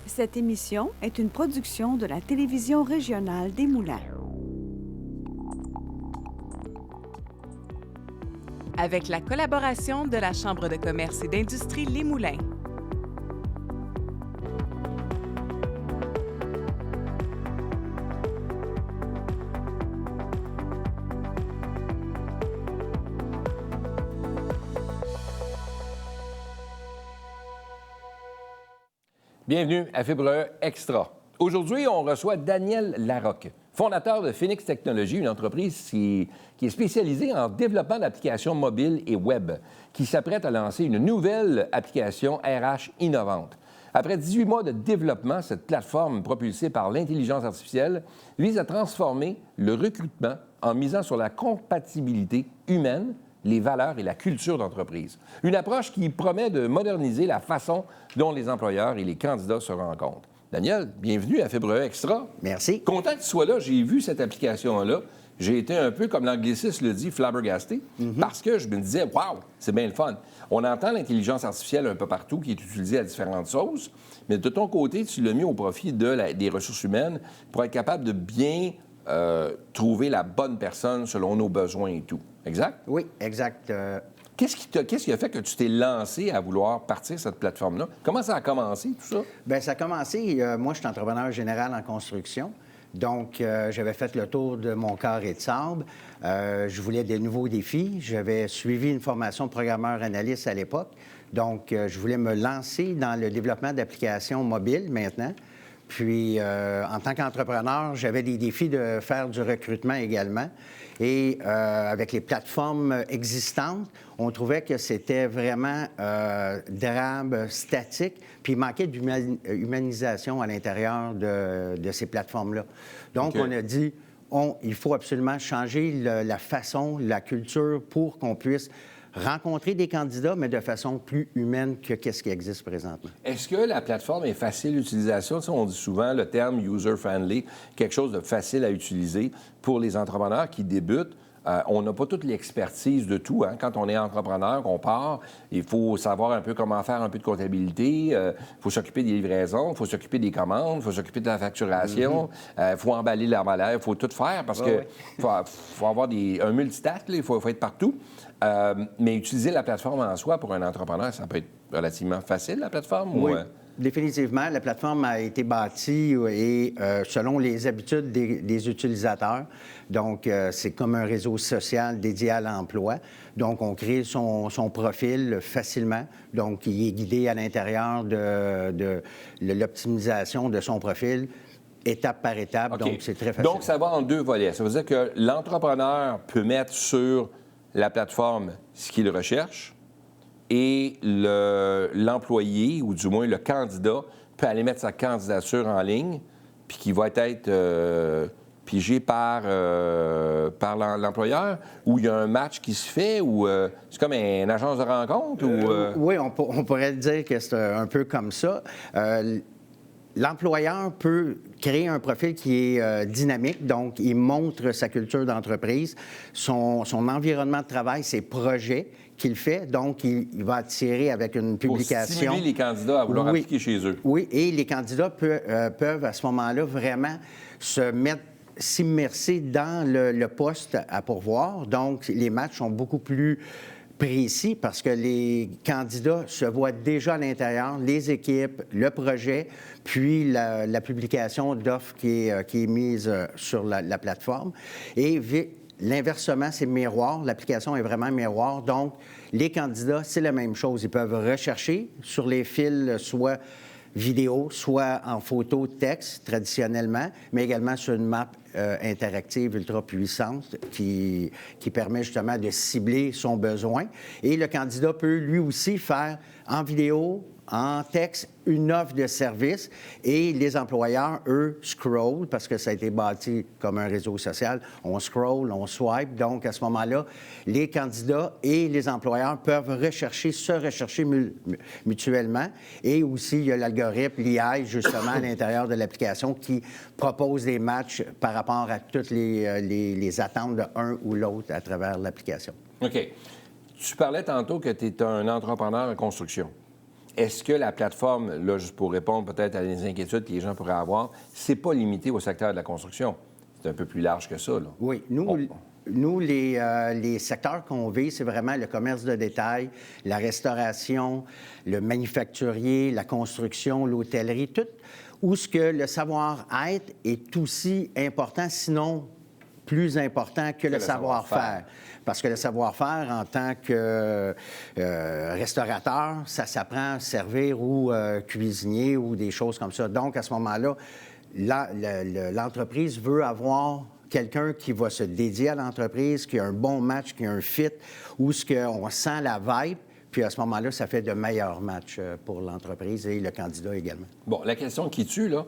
Cette émission est une production de la télévision régionale des Moulins. Avec la collaboration de la Chambre de commerce et d'industrie Les Moulins. Bienvenue à Fibre Extra. Aujourd'hui, on reçoit Daniel Larocque, fondateur de Phoenix Technologies, une entreprise qui est spécialisée en développement d'applications mobiles et web, qui s'apprête à lancer une nouvelle application RH innovante. Après 18 mois de développement, cette plateforme propulsée par l'intelligence artificielle vise à transformer le recrutement en misant sur la compatibilité humaine, les valeurs et la culture d'entreprise. Une approche qui promet de moderniser la façon dont les employeurs et les candidats se rencontrent. Daniel, bienvenue à Fibre Extra. Merci. Content que tu sois là. J'ai vu cette application-là. J'ai été un peu, comme l'anglicisme le dit, flabbergasté, parce que je me disais, waouh, c'est bien le fun. On entend l'intelligence artificielle un peu partout qui est utilisée à différentes sauces, mais de ton côté, tu l'as mis au profit des ressources humaines pour être capable de bien trouver la bonne personne selon nos besoins et tout. Exact? Oui, exact. Qu'est-ce qui a fait que tu t'es lancé à vouloir partir cette plateforme-là? Comment ça a commencé, tout ça? Bien, ça a commencé, moi, je suis entrepreneur général en construction. Donc, j'avais fait le tour de mon carré de sable. Je voulais des nouveaux défis. J'avais suivi une formation de programmeur-analyste à l'époque. Donc, je voulais me lancer dans le développement d'applications mobiles maintenant. Puis, en tant qu'entrepreneur, j'avais des défis de faire du recrutement également. Et avec les plateformes existantes, on trouvait que c'était vraiment drabe, statique, puis il manquait d'humanisation à l'intérieur de ces plateformes-là. Donc, on a dit, il faut absolument changer la façon, la culture pour qu'on puisse rencontrer des candidats, mais de façon plus humaine que ce qui existe présentement. Est-ce que la plateforme est facile d'utilisation? Tu sais, on dit souvent le terme « user-friendly », quelque chose de facile à utiliser pour les entrepreneurs qui débutent. On n'a pas toute l'expertise de tout. Hein? Quand on est entrepreneur, qu'on part, il faut savoir un peu comment faire un peu de comptabilité, il faut s'occuper des livraisons, il faut s'occuper des commandes, il faut s'occuper de la facturation, il faut emballer l'emballage, il faut tout faire parce que faut avoir un multitask, il faut être partout. Mais utiliser la plateforme en soi pour un entrepreneur, ça peut être relativement facile, la plateforme? Oui. Ou, Définitivement, la plateforme a été bâtie et selon les habitudes des utilisateurs. Donc, c'est comme un réseau social dédié à l'emploi. Donc, on crée son profil facilement. Donc, il est guidé à l'intérieur de l'optimisation de son profil, étape par étape. Okay. Donc, c'est très facile. Donc, ça va en deux volets. Ça veut dire que l'entrepreneur peut mettre sur la plateforme ce qu'il recherche et l'employé, ou du moins le candidat, peut aller mettre sa candidature en ligne, puis qui va être pigé par l'employeur, ou il y a un match qui se fait, ou c'est comme une agence de rencontre? Oui, on pourrait dire que c'est un peu comme ça. L'employeur peut créer un profil qui est dynamique, donc il montre sa culture d'entreprise, son environnement de travail, ses projets qu'il fait, donc il va attirer avec une publication. Pour stimuler les candidats à vouloir appliquer chez eux. Oui, et les candidats peuvent à ce moment-là vraiment s'immerser dans le poste à pourvoir, donc les matchs sont beaucoup plus précis parce que les candidats se voient déjà à l'intérieur, les équipes, le projet, puis la publication d'offres qui est mise sur la plateforme. Et l'inversement, c'est miroir. L'application est vraiment miroir. Donc, les candidats, c'est la même chose. Ils peuvent rechercher sur les fils, soit vidéo, soit en photo, texte, traditionnellement, mais également sur une map interactive ultra puissante qui permet justement de cibler son besoin. Et le candidat peut lui aussi faire en vidéo, en texte, une offre de service et les employeurs, eux, scrollent parce que ça a été bâti comme un réseau social. On scroll, on swipe. Donc, à ce moment-là, les candidats et les employeurs peuvent se rechercher mutuellement. Et aussi, il y a l'algorithme, l'IA, justement, à l'intérieur de l'application qui propose des matchs par rapport à toutes les attentes de un ou l'autre à travers l'application. OK. Tu parlais tantôt que tu es un entrepreneur en construction. est-ce que la plateforme, là, juste pour répondre peut-être à les inquiétudes que les gens pourraient avoir, c'est pas limité au secteur de la construction? C'est un peu plus large que ça, là. Oui. Nous, les secteurs qu'on vise, c'est vraiment le commerce de détail, la restauration, le manufacturier, la construction, l'hôtellerie, tout où ce que le savoir-être est aussi important, sinon plus important que le savoir-faire. Parce que le savoir-faire, en tant que restaurateur, ça s'apprend à servir ou cuisinier ou des choses comme ça. Donc, à ce moment-là, l'entreprise veut avoir quelqu'un qui va se dédier à l'entreprise, qui a un bon match, qui a un fit, où ce qu'on sent la vibe. Puis à ce moment-là, ça fait de meilleurs matchs pour l'entreprise et le candidat également. Bon, la question qui tue, là,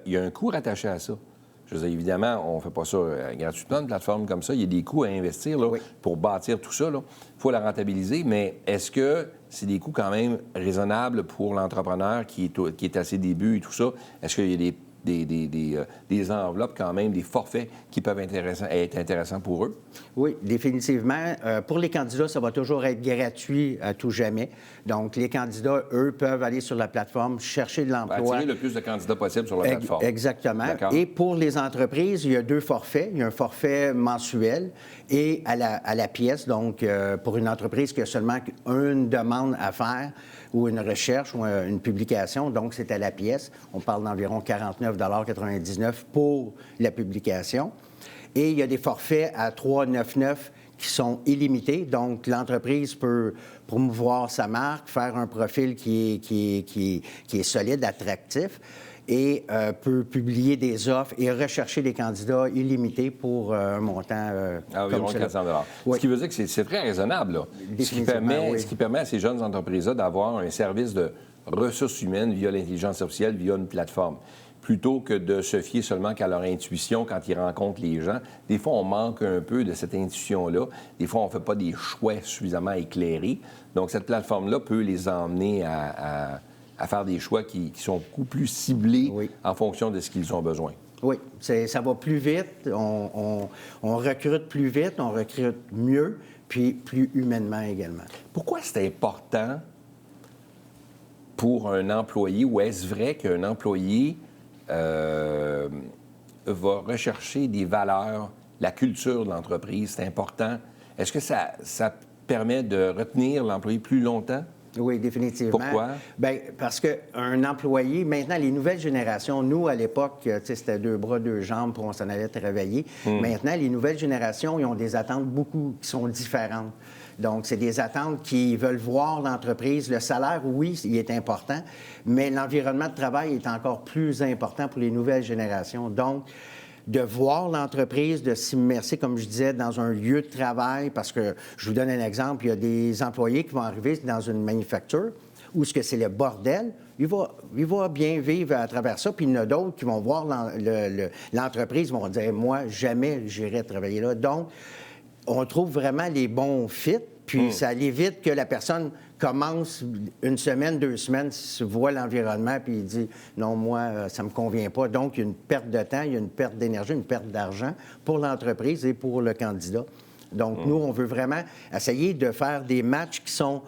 il y a un coût rattaché à ça. Je veux dire, évidemment, on ne fait pas ça gratuitement, une plateforme comme ça. Il y a des coûts à investir là, pour bâtir tout ça. Il faut la rentabiliser, mais est-ce que c'est des coûts quand même raisonnables pour l'entrepreneur qui est à ses débuts et tout ça? Est-ce qu'il y a des enveloppes quand même, des forfaits qui peuvent être intéressants pour eux? Oui, définitivement. Pour les candidats, ça va toujours être gratuit à tout jamais. Donc, les candidats, eux, peuvent aller sur la plateforme, chercher de l'emploi. Attirer le plus de candidats possible sur la plateforme. Exactement. D'accord. Et pour les entreprises, il y a 2 forfaits. Il y a un forfait mensuel et à la pièce. Donc, pour une entreprise qui a seulement une demande à faire ou une recherche ou une publication, donc c'est à la pièce. On parle d'environ 49,99 $ pour la publication. Et il y a des forfaits à 3,99 $ qui sont illimités. Donc, l'entreprise peut promouvoir sa marque, faire un profil qui est solide, attractif, et peut publier des offres et rechercher des candidats illimités pour un montant environ 400 $. Oui. Ce qui veut dire que c'est très raisonnable, là. Ce qui permet à ces jeunes entreprises-là d'avoir un service de ressources humaines via l'intelligence artificielle, via une plateforme, plutôt que de se fier seulement qu'à leur intuition quand ils rencontrent les gens. Des fois, on manque un peu de cette intuition-là. Des fois, on ne fait pas des choix suffisamment éclairés. Donc, cette plateforme-là peut les emmener à faire des choix qui sont beaucoup plus ciblés en fonction de ce qu'ils ont besoin. Oui, ça va plus vite, on recrute plus vite, on recrute mieux, puis plus humainement également. Pourquoi c'est important pour un employé, ou est-ce vrai qu'un employé va rechercher des valeurs, la culture de l'entreprise? C'est important. Est-ce que ça permet de retenir l'employé plus longtemps? Oui, définitivement. Pourquoi? Bien, parce qu'un employé, maintenant, les nouvelles générations, nous, à l'époque, c'était 2 bras, 2 jambes, puis on s'en allait travailler. Maintenant, les nouvelles générations, ils ont des attentes qui sont différentes. Donc, c'est des attentes qui veulent voir l'entreprise. Le salaire, oui, il est important, mais l'environnement de travail est encore plus important pour les nouvelles générations. Donc, de voir l'entreprise, de s'immerser, comme je disais, dans un lieu de travail, parce que, je vous donne un exemple, il y a des employés qui vont arriver dans une manufacture où ce que c'est le bordel, il va bien vivre à travers ça, puis il y en a d'autres qui vont voir l'entreprise, vont dire « Moi, jamais j'irai travailler là ». Donc, on trouve vraiment les bons fits, puis ça évite que la personne commence 1 semaine, 2 semaines, voit l'environnement, puis il dit « Non, moi, ça ne me convient pas ». Donc, il y a une perte de temps, il y a une perte d'énergie, une perte d'argent pour l'entreprise et pour le candidat. Donc, nous, on veut vraiment essayer de faire des matchs qui sont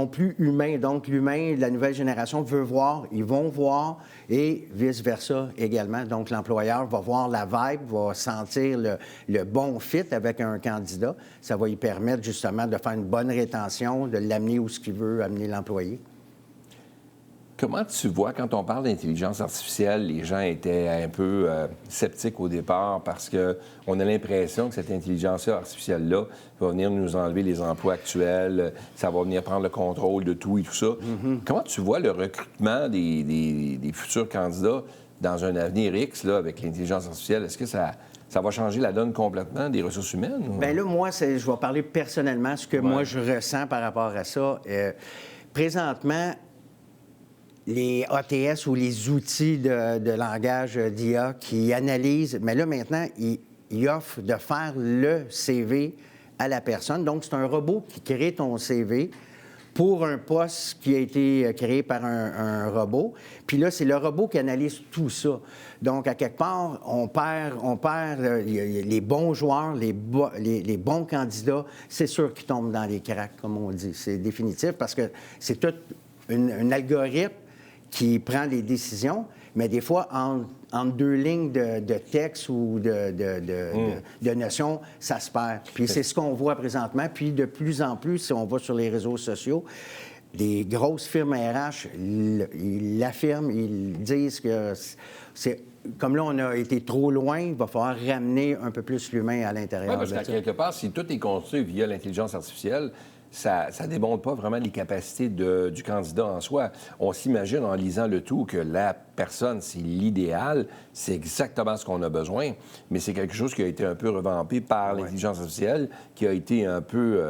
plus humains. Donc, l'humain, la nouvelle génération veut voir, ils vont voir, et vice-versa également. Donc, l'employeur va voir la vibe, va sentir le bon fit avec un candidat. Ça va lui permettre justement de faire une bonne rétention, de l'amener où ce qu'il veut amener l'employé. Comment tu vois, quand on parle d'intelligence artificielle, les gens étaient un peu sceptiques au départ parce qu'on a l'impression que cette intelligence artificielle-là va venir nous enlever les emplois actuels, ça va venir prendre le contrôle de tout et tout ça. Comment tu vois le recrutement des futurs candidats dans un avenir X là, avec l'intelligence artificielle? Est-ce que ça va changer la donne complètement des ressources humaines? Bien là, moi, je vais parler personnellement, ce que moi, je ressens par rapport à ça. Présentement, les ATS ou les outils de langage d'IA qui analysent, mais là, maintenant, ils offrent de faire le CV à la personne. Donc, c'est un robot qui crée ton CV pour un poste qui a été créé par un robot. Puis là, c'est le robot qui analyse tout ça. Donc, à quelque part, on perd les bons joueurs, les bons candidats. C'est sûr qu'ils tombent dans les cracks, comme on dit. C'est définitif parce que c'est tout un algorithme qui prend des décisions, mais des fois, entre deux lignes de texte ou de notions, ça se perd. Puis c'est ce qu'on voit présentement. Puis de plus en plus, si on va sur les réseaux sociaux, des grosses firmes RH, ils l'affirment, ils disent que c'est... Comme là, on a été trop loin, il va falloir ramener un peu plus l'humain à l'intérieur. Oui, parce qu'à quelque part, si tout est construit via l'intelligence artificielle, ça ne démontre pas vraiment les capacités du candidat en soi. On s'imagine en lisant le tout que la personne, c'est l'idéal, c'est exactement ce qu'on a besoin, mais c'est quelque chose qui a été un peu revampé par l'intelligence artificielle, qui a été un peu...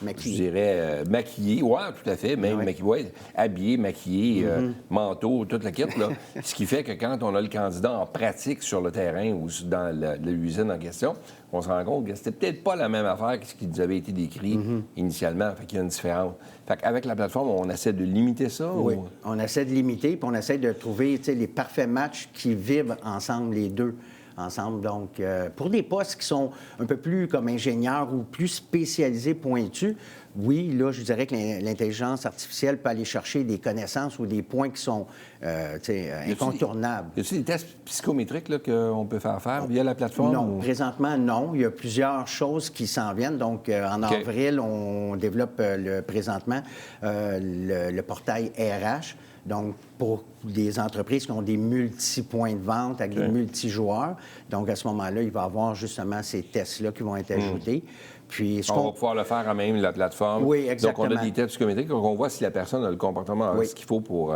Maquillé. Je dirais maquillé, oui, tout à fait, même maquillé, habillé, maquillé, manteau, toute la kit, là. Ce qui fait que quand on a le candidat en pratique sur le terrain ou dans l'usine en question, on se rend compte que c'était peut-être pas la même affaire que ce qui nous avait été décrit initialement. Fait qu'il y a une différence. Fait qu'avec la plateforme, on essaie de limiter ça? Oui, ou... on essaie de limiter, puis on essaie de trouver les parfaits matchs qui vivent ensemble, les deux. Ensemble. Donc, pour des postes qui sont un peu plus comme ingénieurs ou plus spécialisés, pointus, oui, là, je dirais que l'intelligence artificielle peut aller chercher des connaissances ou des points qui sont incontournables. Y a-t-il des tests psychométriques qu'on peut faire via la plateforme? Non, présentement, non. Il y a plusieurs choses qui s'en viennent. Donc, en avril, on développe présentement le portail RH. Donc, pour des entreprises qui ont des multi-points de vente avec des multi-joueurs. Donc, à ce moment-là, il va y avoir justement ces tests-là qui vont être ajoutés. Puis, on va pouvoir le faire à même la plateforme. Oui, exactement. Donc, on a des tests psychométriques, donc on voit si la personne a le comportement, ce qu'il faut pour...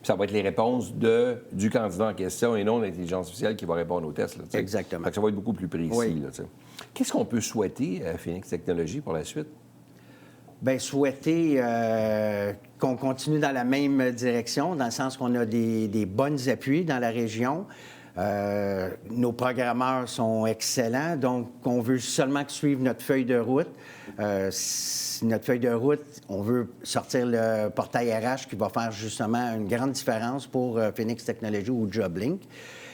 ça va être les réponses du candidat en question et non l'intelligence artificielle qui va répondre aux tests. Là, exactement. Fait que ça va être beaucoup plus précis. Oui. Qu'est-ce qu'on peut souhaiter à Phoenix Technologies pour la suite? Bien, souhaiter qu'on continue dans la même direction, dans le sens qu'on a des bonnes appuis dans la région. Nos programmeurs sont excellents, donc on veut seulement suivre notre feuille de route. Notre feuille de route, on veut sortir le portail RH qui va faire justement une grande différence pour Phoenix Technologies ou JobLink.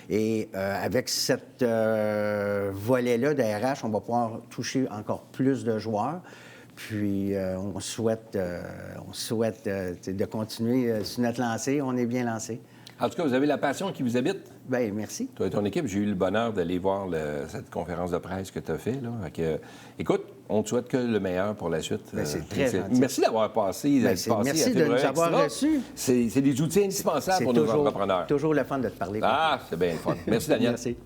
Et avec cette volet-là de RH, on va pouvoir toucher encore plus de joueurs. Puis, on souhaite de continuer sur notre lancée. On est bien lancé. En tout cas, vous avez la passion qui vous habite. Bien, merci. Toi et ton équipe, j'ai eu le bonheur d'aller voir cette conférence de presse que tu as faite. Écoute, on te souhaite que le meilleur pour la suite. Bien, c'est très gentil. Merci d'avoir passé. Merci de nous avoir reçus. C'est des outils indispensables pour nos entrepreneurs. Toujours le fun de te parler. Ah, c'est bien le fun. Merci, Daniel. Merci.